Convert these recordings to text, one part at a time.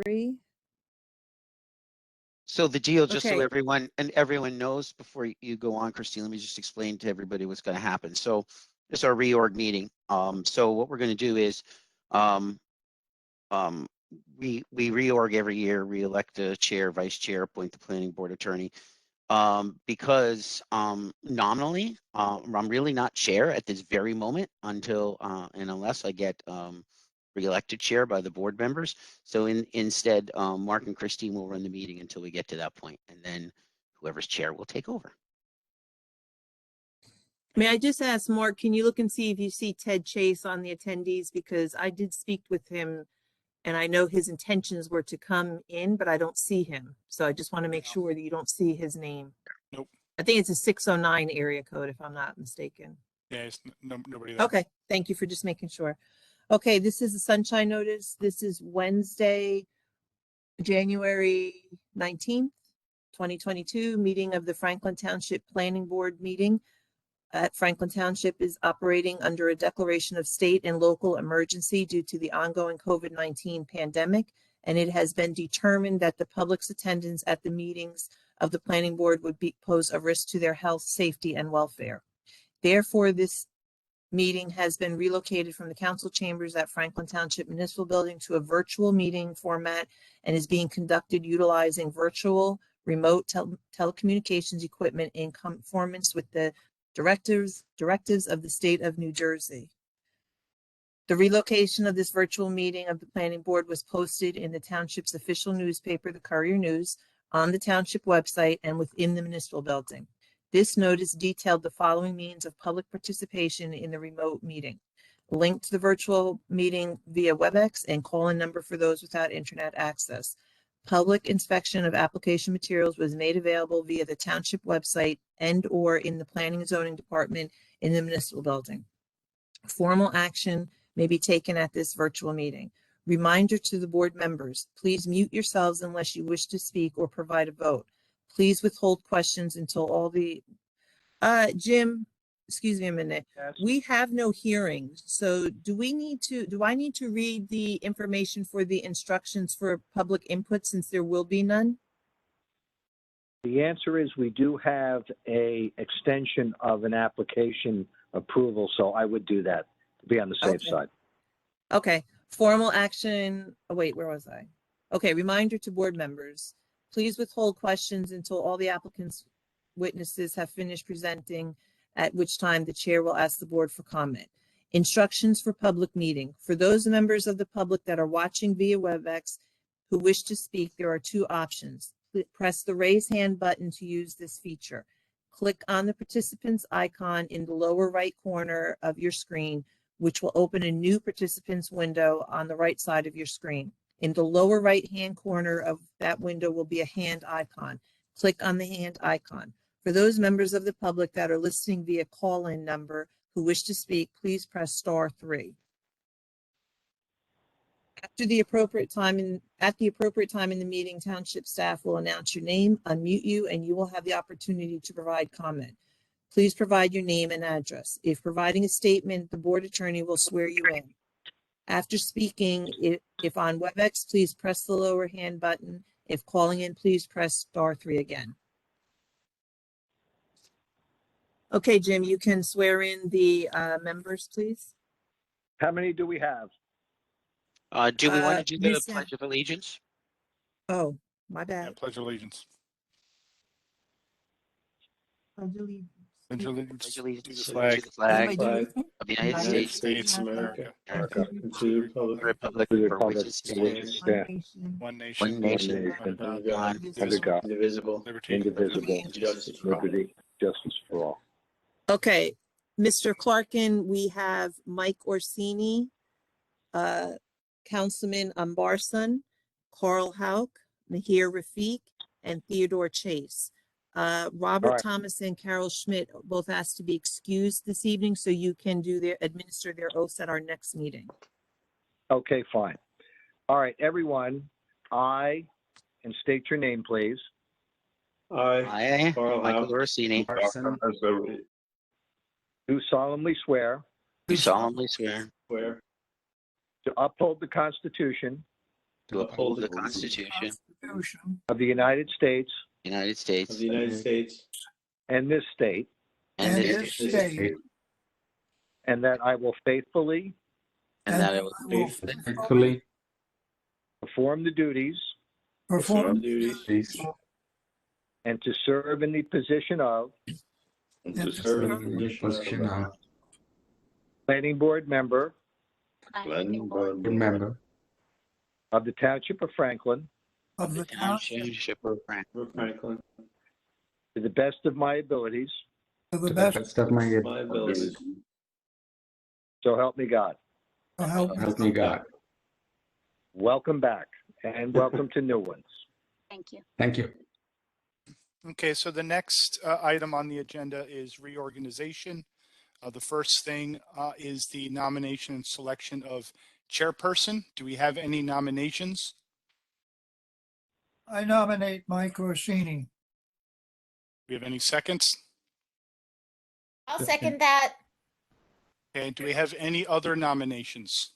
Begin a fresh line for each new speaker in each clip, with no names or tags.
3.
So the deal, just so
Okay.
everyone knows before you go on, Christine, let me just explain to everybody what's going to happen. So this is our reorg meeting. So what we're going to do is we reorg every year, re-elect a chair, vice chair, appoint the planning board attorney. Because nominally, I'm really not chair at this very moment until and unless I get re-elected chair by the board members. So instead, Mark and Christine will run the meeting until we get to that point, and then whoever's chair will take over.
May I just ask, Mark, can you look and see if you see Ted Chase on the attendees? Because I did speak with him and I know his intentions were to come in, but I don't see him. So I just want to make sure that you don't see his name.
Nope.
I think it's a 609 area code, if I'm not mistaken.
Yeah, it's nobody there.
Okay, thank you for just making sure. Okay, this is a sunshine notice. This is Wednesday, January 19th, 2022, meeting of the Franklin Township Planning Board meeting. Franklin Township is operating under a declaration of state and local emergency due to the ongoing COVID-19 pandemic, and it has been determined that the public's attendance at the meetings of the planning board would pose a risk to their health, safety, and welfare. Therefore, this meeting has been relocated from the council chambers at Franklin Township Municipal Building to a virtual meeting format and is being conducted utilizing virtual remote telecommunications equipment in conformance with the directives of the state of New Jersey. The relocation of this virtual meeting of the planning board was posted in the township's official newspaper, the Courier News, on the township website and within the municipal building. This notice detailed the following means of public participation in the remote meeting: link to the virtual meeting via WebEx and call-in number for those without internet access. Public inspection of application materials was made available via the township website and/or in the planning and zoning department in the municipal building. Formal action may be taken at this virtual meeting. Reminder to the board members, please mute yourselves unless you wish to speak or provide a vote. Please withhold questions until all the, Jim, excuse me a minute.
Yes.
We have no hearings, so do I need to read the information for the instructions for public input since there will be none?
The answer is we do have a extension of an application approval, so I would do that to be on the safe
Okay.
side.
Okay, formal action, oh wait, where was I? Okay, reminder to board members, please withhold questions until all the applicants' witnesses have finished presenting, at which time the chair will ask the board for comment. Instructions for public meeting. For those members of the public that are watching via WebEx who wish to speak, there are two options. Press the raise hand button to use this feature. Click on the participants icon in the lower right corner of your screen, which will open a new participants window on the right side of your screen. In the lower right-hand corner of that window will be a hand icon. Click on the hand icon. For those members of the public that are listening via call-in number who wish to speak, please press *3. At the appropriate time in the meeting, township staff will announce your name, unmute you, and you will have the opportunity to provide comment. Please provide your name and address. If providing a statement, the board attorney will swear you in. After speaking, if on WebEx, please press the lower hand button. If calling in, please press *3 again. Okay, Jim, you can swear in the members, please.
How many do we have?
Do we want to do the
Miss-
Pledge of Allegiance?
Oh, my
Yeah,
bad.
pledge allegiance.
Pledge allegiance.
Pledge allegiance
Pledge
to
allegiance
the
to
flag
the flag
Everybody do it.
of the United States,
of America,
America,
and to the
the
republic
republic
To the
for which
republic
it
for which
stands,
it
One
stands,
nation,
one nation,
one nation,
nation,
under
God,
under God,
indivisible, liberty,
indivisible,
and justice for all.
liberty, justice for all.
Okay, Mr. Clarkin, we have Mike Orsini, Councilman Ambarson, Carl Hauk, Mahir Rafiq, and Theodore Chase. Robert
All right.
Thomas and Carol Schmidt both asked to be excused this evening, so you can administer their oaths at our next meeting.
Okay, fine. All right, everyone, and state your name, please.
I,
Carl
Michael
Howe.
Orsini,
Do solemnly swear
do solemnly swear
Where?
to uphold the Constitution
to uphold the Constitution
Constitution
of the United States
of the United States
of the United States
and this state,
and
and
this
this state,
and that I will faithfully
and that I will
faithfully
perform the duties
perform
perform the duties
and to serve in the position of
and to serve in the position of
Planning Board member
planning board member
of the Township of Franklin
of the township
Township of Franklin
of Franklin
to the best of my abilities,
to the
to the
best
best of my abilities.
so help me God.
of help.
Help me God.
Welcome back and welcome to new ones.
Thank you.
Thank you.
Okay, so the next item on the agenda is reorganization. The first thing is the nomination and selection of chairperson. Do we have any nominations?
I nominate Mike Orsini.
Do we have any seconds?
I'll second that.
Okay, do we have any other nominations?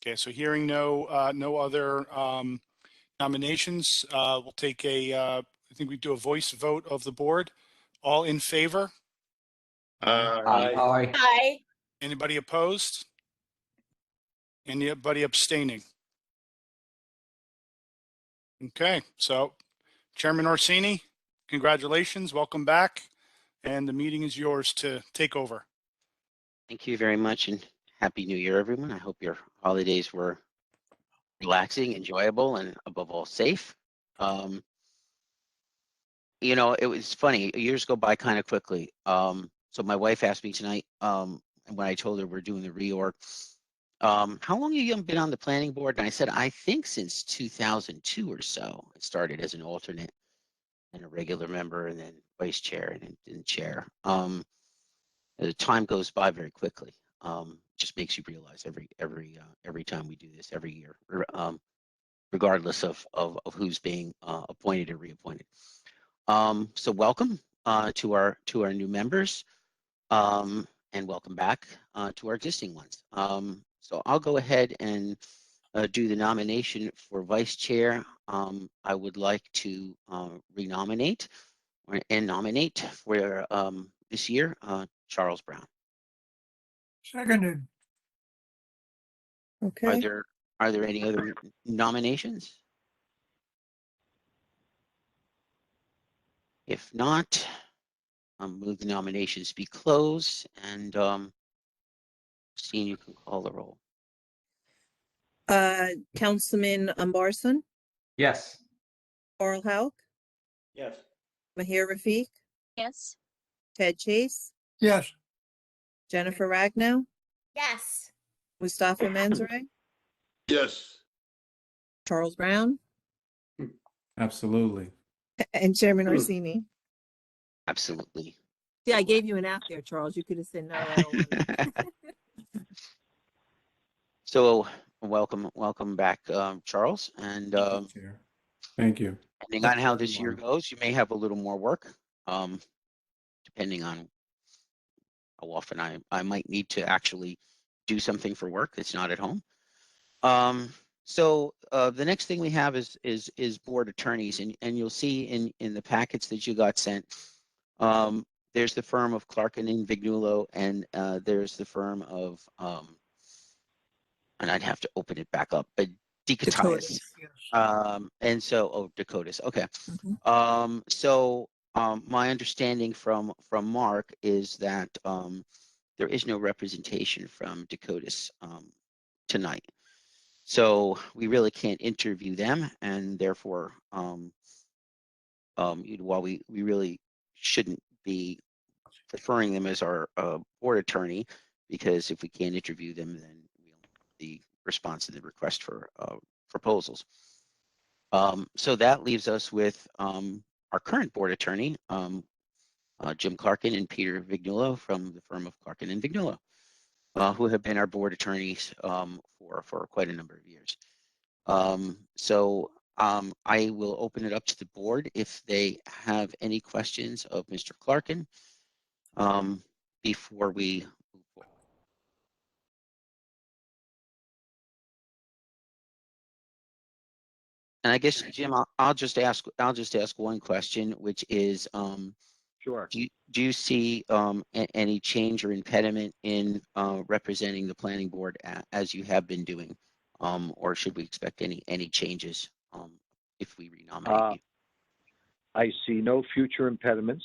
Okay, so hearing no other nominations, we'll take I think we do a voice vote of the board. All in favor?
Aye.
Aye.
Anybody opposed? Anybody abstaining? Okay, so Chairman Orsini, congratulations, welcome back, and the meeting is yours to take over.
Thank you very much and Happy New Year, everyone. I hope your holidays were relaxing, enjoyable, and above all safe. You know, it was funny, years go by kind of quickly. So my wife asked me tonight, and when I told her we're doing the reorg, how long have you been on the planning board? And I said, I think since 2002 or so. I started as an alternate and a regular member and then vice chair and then chair. The time goes by very quickly. Just makes you realize every time we do this every year, regardless of who's being appointed or reappointed. So welcome to our new members, and welcome back to our existing ones. So I'll go ahead and do the nomination for vice chair. I would like to renominate and nominate for this year Charles Brown.
Seconded.
Okay,
Are there any other nominations? If not, move the nominations be closed, and Christine, you can call the roll.
Councilman Umbarson,
Yes.
Carl Hauk,
Yes.
Mahir Rafik,
Yes.
Ted Chase,
Yes.
Jennifer Ragnow,
Yes.
Mustafa Manzarek,
Yes.
Charles Brown,
Absolutely.
and Chairman Orsini.
Absolutely.
Yeah, I gave you an out there, Charles. You could have said no. I don't want it.
So welcome back, Charles. And
Chair. Thank you.
depending on how this year goes, you may have a little more work, depending on how often I might need to actually do something for work that's not at home. So the next thing we have is board attorneys, and you'll see in the packets that you got sent. There's the firm of Clarkin and Vignulo, and there's the firm of and I'd have to open it back up, but Decotis.
Yes.
And so Dakotas. Okay.
Mhm.
So my understanding from Mark is that there is no representation from Dakotas tonight. So we really can't interview them, and therefore, while we really shouldn't be preferring them as our board attorney, because if we can't interview them, then we don't have the response to the request for proposals. So that leaves us with our current board attorney, Jim Clarkin and Peter Vignulo from the firm of Clarkin and Vignulo, who have been our board attorneys for quite a number of years. So I will open it up to the board if they have any questions of Mr. Clarkin before we move forward. And I guess, Jim, I'll just ask one question, which is,
Sure.
do you see any change or impediment in representing the planning board as you have been doing? Or should we expect any changes if we renominate you?
I see no future impediments.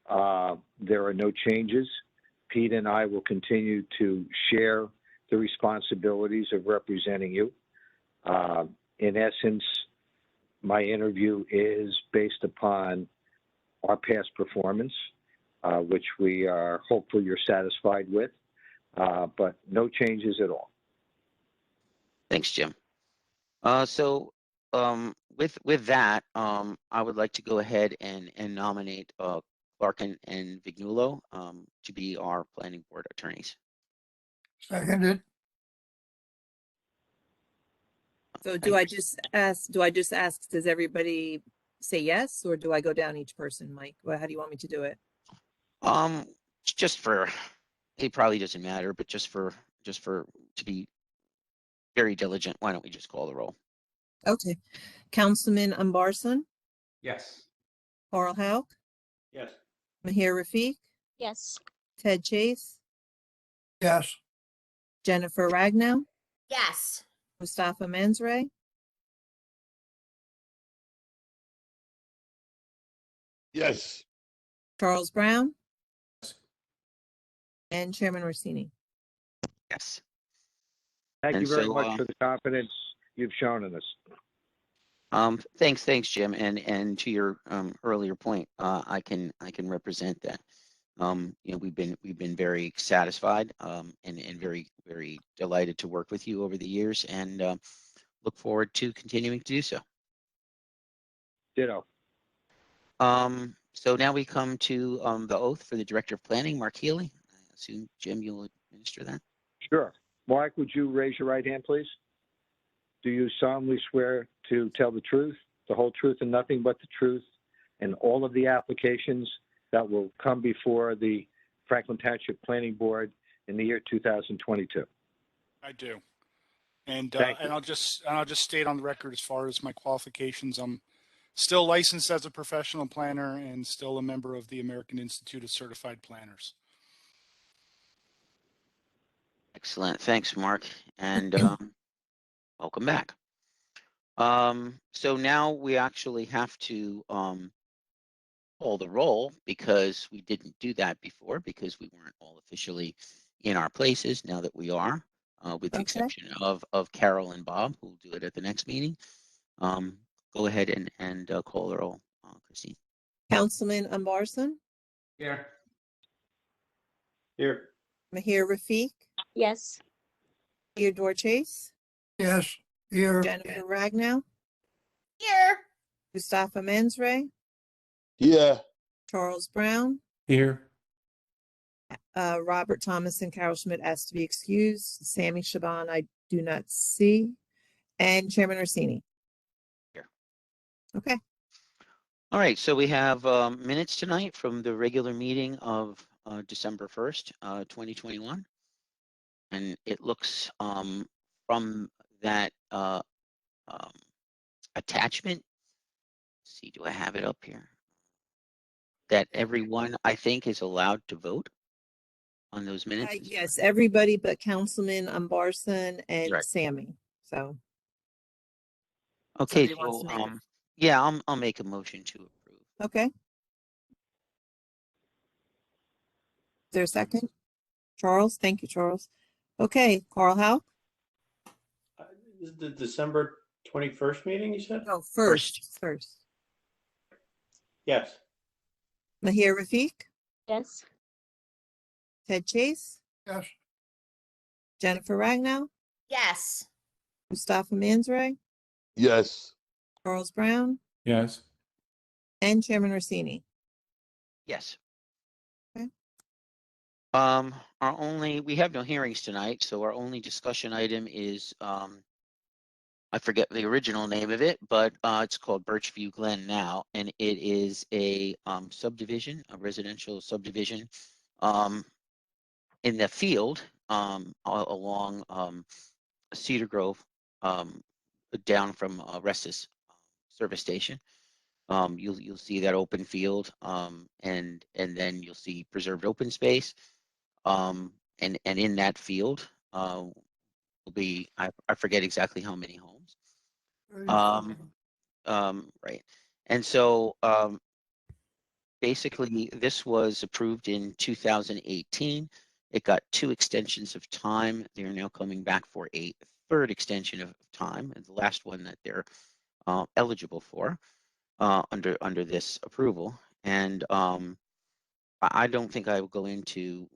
There are no changes. Pete and I will continue to share the responsibilities of representing you. In essence, my interview is based upon our past performance, which we are hopeful you're satisfied with, but no changes at all.
Thanks, Jim. So with that, I would like to go ahead and nominate Clark and Vignulo to be our planning board attorneys.
Seconded.
So do I just ask, does everybody say yes, or do I go down each person, Mike? Well, how do you want me to do it?
Just for, it probably doesn't matter, but just for to be very diligent, why don't we just call the roll?
Okay. Councilman Umbarson,
Yes.
Carl Hauk,
Yes.
Mahir Rafik,
Yes.
Ted Chase,
Yes.
Jennifer Ragnow,
Yes.
Mustafa Menzray,
Yes.
Charles Brown, and Chairman Orsini.
Yes.
Thank
And
you very
so,
much for the confidence you've shown in us.
Thanks, Jim. And to your earlier point, I can represent that. You know, we've been very satisfied and very delighted to work with you over the years, and look forward to continuing to do so.
Ditto.
So now we come to the oath for the Director of Planning, Mark Healy. I assume, Jim, you'll administer that.
Sure. Mark, would you raise your right hand, please? Do you solemnly swear to tell the truth, the whole truth, and nothing but the truth, and all of the applications that will come before the Franklin Township Planning Board in the year 2022?
I do. And
Thank you.
and I'll just state on the record, as far as my qualifications, I'm still licensed as a professional planner and still a member of the American Institute of Certified Planners.
Excellent. Thanks, Mark. And welcome back. So now we actually have to call the roll, because we didn't do that before, because we weren't all officially in our places. Now that we are, with the
Okay.
exception of Carol and Bob, who will do it at the next meeting. Go ahead and call the roll, Christine.
Councilman Umbarson,
Here. Here.
Mahir Rafik,
Yes.
Theodore Chase,
Yes. Here.
Jennifer Ragnow,
Here.
Mustafa Menzray,
Yeah.
Charles Brown,
Here.
Robert Thomas and Carol Schmidt asked to be excused. Sammy Shaban, I do not see. And Chairman Orsini.
Here.
Okay.
All right, so we have minutes tonight from the regular meeting of December 1st, 2021. And it looks from that attachment, let's see, do I have it up here? That everyone, I think, is allowed to vote on those minutes.
Yes, everybody but Councilman Umbarson and
Right.
Sammy. So.
Okay,
somebody wants
so
to make it.
yeah, I'll make a motion to approve.
Okay. Is there a second? Charles, thank you, Charles. Okay, Carl Howe?
This is the December 21st meeting, you said?
No, first.
Yes.
Mahir Rafik,
Yes.
Ted Chase,
Yes.
Jennifer Ragnow,
Yes.
Mustafa Manzray,
Yes.
Charles Brown,
Yes.
and Chairman Orsini.
Yes.
Okay.
We have no hearings tonight, so our only discussion item is I forget the original name of it, but it's called Birchview Glen now, and it is a subdivision, a residential subdivision in the field along Cedar Grove, down from Restis service station. You'll see that open field, and then you'll see preserved open space. And in that field will be, I forget exactly how many homes. Right. And so basically this was approved in 2018. It got 2 extensions of time. They're now coming back for a 3rd extension of time, and the last one that they're eligible for under this approval. And I don't think I will go into,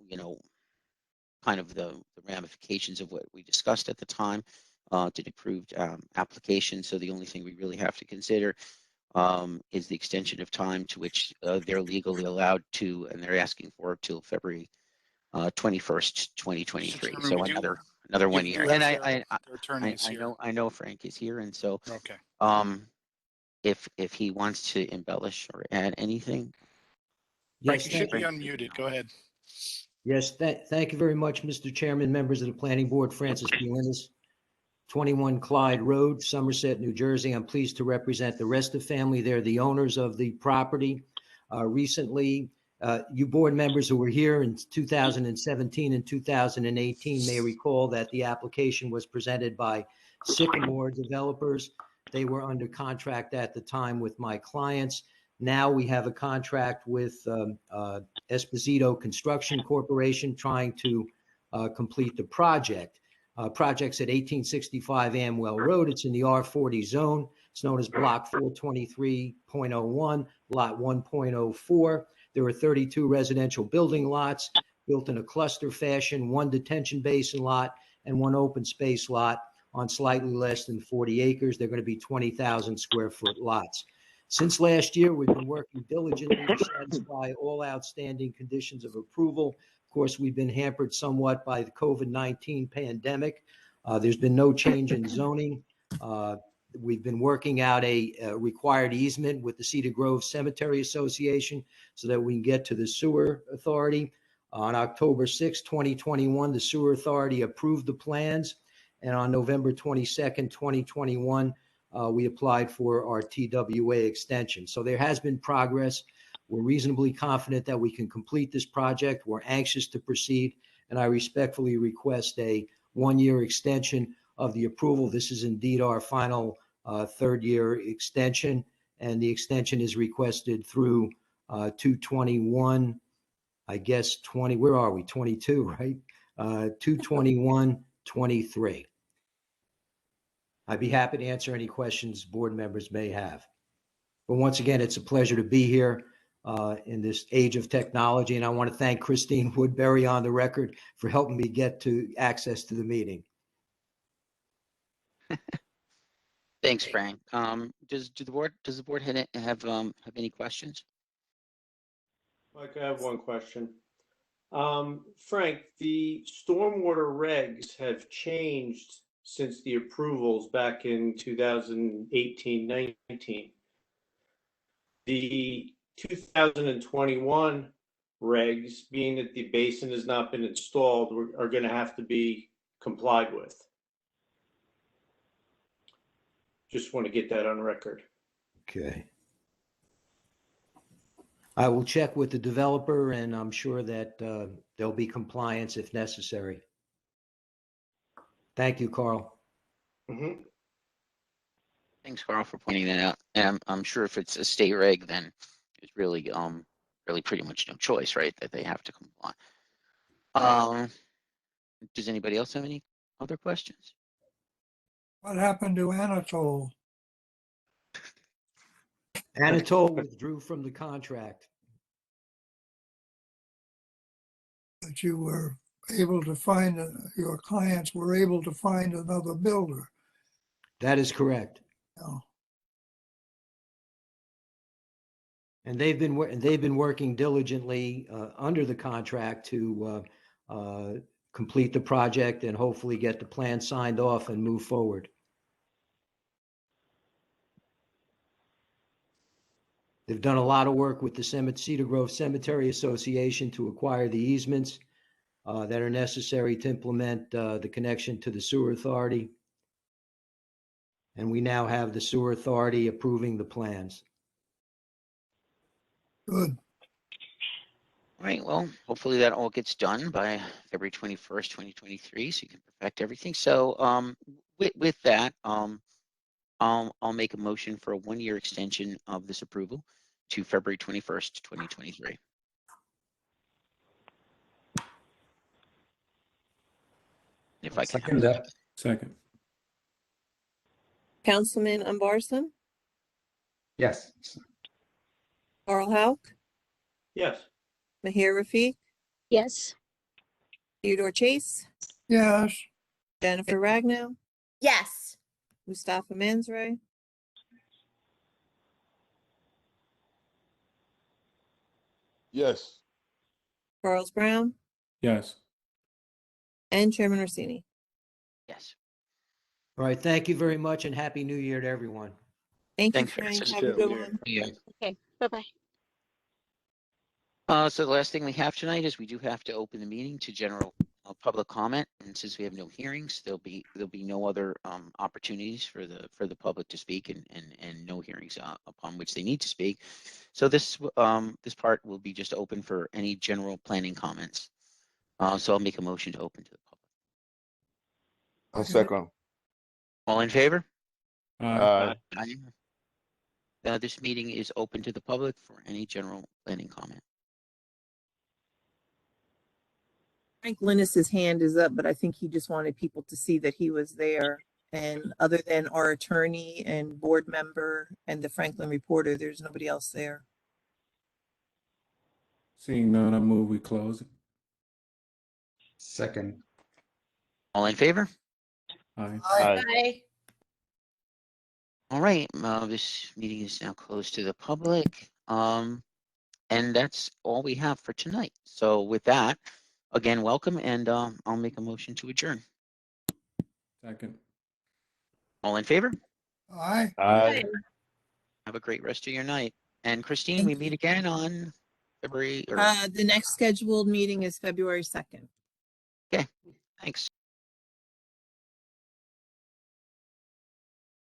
kind of the ramifications of what we discussed at the time to the approved application. So the only thing we really have to consider is the extension of time to which they're legally allowed to, and they're asking for till February 21st, 2023.
Chairman,
So
we do-
another
We
1
do
year.
have
And
their attorney is here.
I know Frank is here, and so
Okay.
if he wants to embellish or add anything.
Frank,
Yes,
you should
thank
be
you.
unmuted. Go ahead.
Yes, thank you very much, Mr. Chairman, members of the Planning Board, Francis P. Linus, 21 Clyde Road, Somerset, New Jersey. I'm pleased to represent the Resta family. They're the owners of the property. Recently, you board members who were here in 2017 and 2018 may recall that the application was presented by Sycamore Developers. They were under contract at the time with my clients. Now we have a contract with Esposito Construction Corporation trying to complete the project. Project's at 1865 Amwell Road. It's in the R40 zone. It's known as Block 423.01, Lot 1.04. There are 32 residential building lots built in a cluster fashion, 1 detention basin lot and 1 open space lot on slightly less than 40 acres. They're going to be 20,000 square foot lots. Since last year, we've been working diligently to satisfy all outstanding conditions of approval. Of course, we've been hampered somewhat by the COVID-19 pandemic. There's been no change in zoning. We've been working out a required easement with the Cedar Grove Cemetery Association so that we can get to the sewer authority. On October 6, 2021, the sewer authority approved the plans. And on November 22nd, 2021, we applied for our TWA extension. So there has been progress. We're reasonably confident that we can complete this project. We're anxious to proceed, and I respectfully request a 1-year extension of the approval. This is indeed our final 3rd-year extension, and the extension is requested through 2/21, I guess 20, where are we? 22, right? 2/21/23. I'd be happy to answer any questions board members may have. But once again, it's a pleasure to be here in this age of technology. And I want to thank Christine Woodbury on the record for helping me get to access to the meeting.
Thanks, Frank. Does the board have any questions?
Mike, I have one question. Frank, the stormwater regs have changed since the approvals back in 2018-19. The 2021 regs, being that the basin has not been installed, are going to have to be complied with. Just want to get that on record.
Okay. I will check with the developer, and I'm sure that there'll be compliance if necessary. Thank you, Carl.
Mm-hmm.
Thanks, Carl, for pointing that out. And I'm sure if it's a state reg, then it's really pretty much no choice, right? That they have to comply. Does anybody else have any other questions?
What happened to Anatole?
Anatole withdrew from the contract.
That you were able to find, your clients were able to find another builder.
That is correct.
No.
And they've been working diligently under the contract to complete the project and hopefully get the plan signed off and move forward. They've done a lot of work with the Cedar Grove Cemetery Association to acquire the easements that are necessary to implement the connection to the sewer authority. And we now have the sewer authority approving the plans.
Good.
All right, well, hopefully that all gets done by February 21st, 2023, so you can perfect everything. So with that, I'll make a motion for a 1-year extension of this approval to February 21st, 2023. If I can have
Second that.
Second.
Councilman Umbarson,
Yes.
Carl Hauck,
Yes.
Mahir Rafiq,
Yes.
Theodore Chase,
Yes,
Jennifer Ragnow,
Yes.
Mustafa Manzray,
Yes.
Charles Brown,
Yes.
and Chairman Orsini.
Yes.
All right, thank you very much and Happy New Year to everyone.
Thank you,
Thanks,
Frank.
Francis.
Have a good one.
Yeah.
Okay. Bye-bye.
So the last thing we have tonight is we do have to open the meeting to general public comment, and since we have no hearings, there'll be no other opportunities for the public to speak, and no hearings upon which they need to speak. So this part will be just open for any general planning comments. So I'll make a motion to open to the public.
I'll second.
All in favor?
Aye.
Aye.
This meeting is open to the public for any general planning comment.
Frank Linus's hand is up, but I think he just wanted people to see that he was there. And other than our attorney and board member and the Franklin reporter, there's nobody else there.
Seeing none, I move we close it.
Second.
All in favor?
Aye.
Aye.
Bye.
All right, this meeting is now closed to the public. And that's all we have for tonight. So with that, again, welcome, and I'll make a motion to adjourn.
Second.
All in favor?
aye.
Aye.
Have a great rest of your night. And Christine, we meet again on February, or
The next scheduled meeting is February 2nd.
thanks.